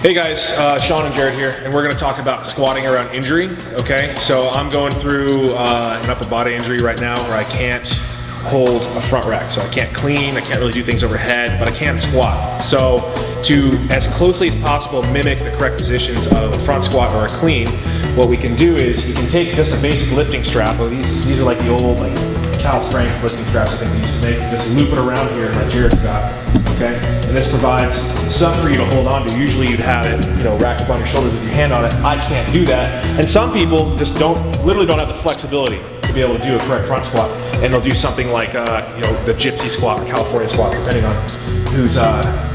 Hey guys, Sean and Jared here, and we're going to talk about squatting around injury, okay? So I'm going through an upper body injury right now where I can't hold a front rack. So I can't clean, I can't really do things overhead, but I can squat. So to, as closely as possible, mimic the correct positions of a front squat or a clean, what we can do is you can take just a basic lifting strap. Well, these are like the old Cal strength lifting straps I think they used to make. Just loop it around here like Jared's got, okay? And this provides something for you to hold on to. Usually you'd have it, racked up on your shoulders with your hand on it. I can't do that. And some people just literally don't have the flexibility to be able to do a correct front squat. And they'll do something like, the gypsy squat or California squat, depending on who's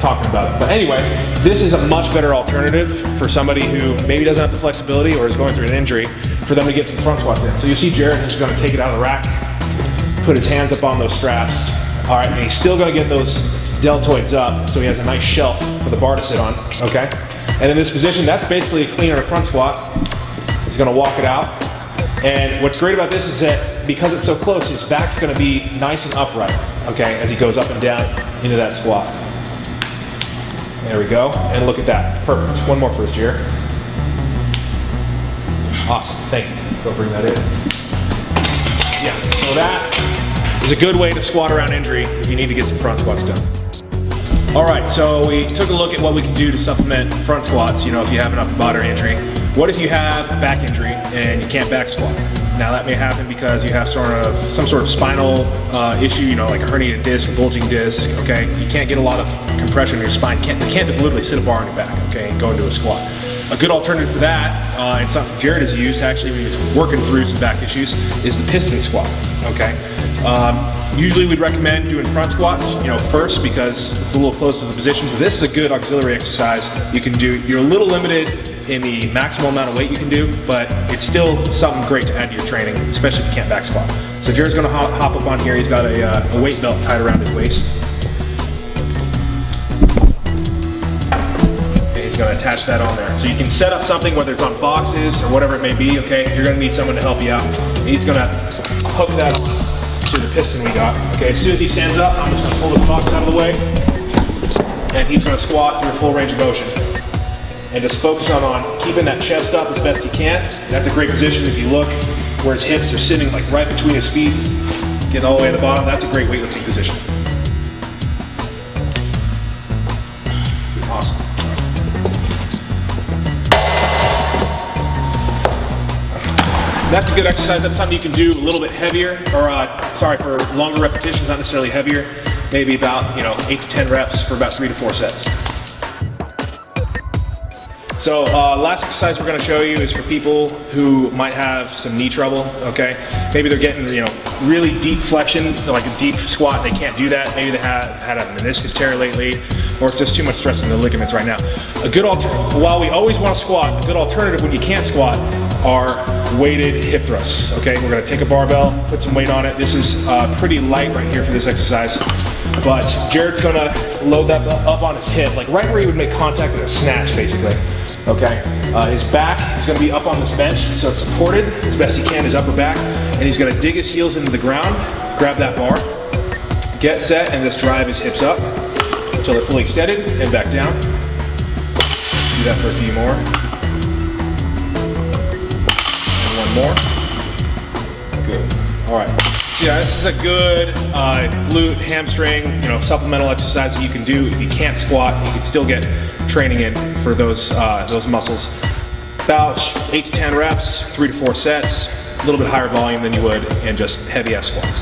talking about it. But anyway, this is a much better alternative for somebody who maybe doesn't have the flexibility or is going through an injury for them to get some front squats in. So you see Jared is going to take it out of the rack, put his hands up on those straps. All right, and he's still going to get those deltoids up so he has a nice shelf for the bar to sit on, okay? And in this position, that's basically a clean or a front squat. He's going to walk it out. And what's great about this is that because it's so close, his back's going to be nice and upright, okay, as he goes up and down into that squat. There we go. And look at that. Perfect. One more for us, Jared. Awesome. Thank you. Go bring that in. Yeah, so that is a good way to squat around injury if you need to get some front squats done. All right, so we took a look at what we can do to supplement front squats, if you have an upper body injury. What if you have a back injury and you can't back squat? Now that may happen because you have some sort of spinal issue, like a herniated disc, a bulging disc, okay? You can't get a lot of compression in your spine. You can't just literally sit a bar on your back, okay, and go into a squat. A good alternative for that, and something Jared has used actually when he's working through some back issues, is the piston squat, okay? Usually we'd recommend doing front squats, first because it's a little close to the positions, but this is a good auxiliary exercise you can do. You're a little limited in the maximum amount of weight you can do, but it's still something great to add to your training, especially if you can't back squat. So Jared's gonna hop up on here. He's got a weight belt tied around his waist. Okay, he's gonna attach that on there. So you can set up something, whether it's on boxes or whatever it may be, okay? You're gonna need someone to help you out. He's gonna hook that on to the piston we got. Okay, as soon as he stands up, I'm just gonna pull this box out of the way, and he's gonna squat through a full range of motion. And just focus on keeping that chest up as best you can. That's a great position if you look where his hips are sitting like right between his feet, getting all the way to the bottom. That's a great weightlifting position. Awesome. That's a good exercise. That's something you can do a little bit heavier, or for longer repetitions, not necessarily heavier. Maybe about 8 to 10 reps for about 3 to 4 sets. So last exercise we're going to show you is for people who might have some knee trouble, okay? Maybe they're getting, really deep flexion, like a deep squat, they can't do that. Maybe they had a meniscus tear lately, or it's just too much stress in the ligaments right now. While we always want to squat, a good alternative when you can't squat are weighted hip thrusts, okay? We're going to take a barbell, put some weight on it. This is pretty light right here for this exercise, but Jared's going to load that up on his hip, like right where he would make contact with a snatch, basically. Okay, his back is going to be up on this bench, so it's supported as best he can, his upper back, and he's going to dig his heels into the ground, grab that bar, get set, and just drive his hips up until they're fully extended and back down. Do that for a few more. And one more. Good. All right. Yeah, this is a good glute, hamstring, supplemental exercise that you can do. If you can't squat, you can still get training in for those muscles. About 8 to 10 reps, 3 to 4 sets, a little bit higher volume than you would in just heavy F squats.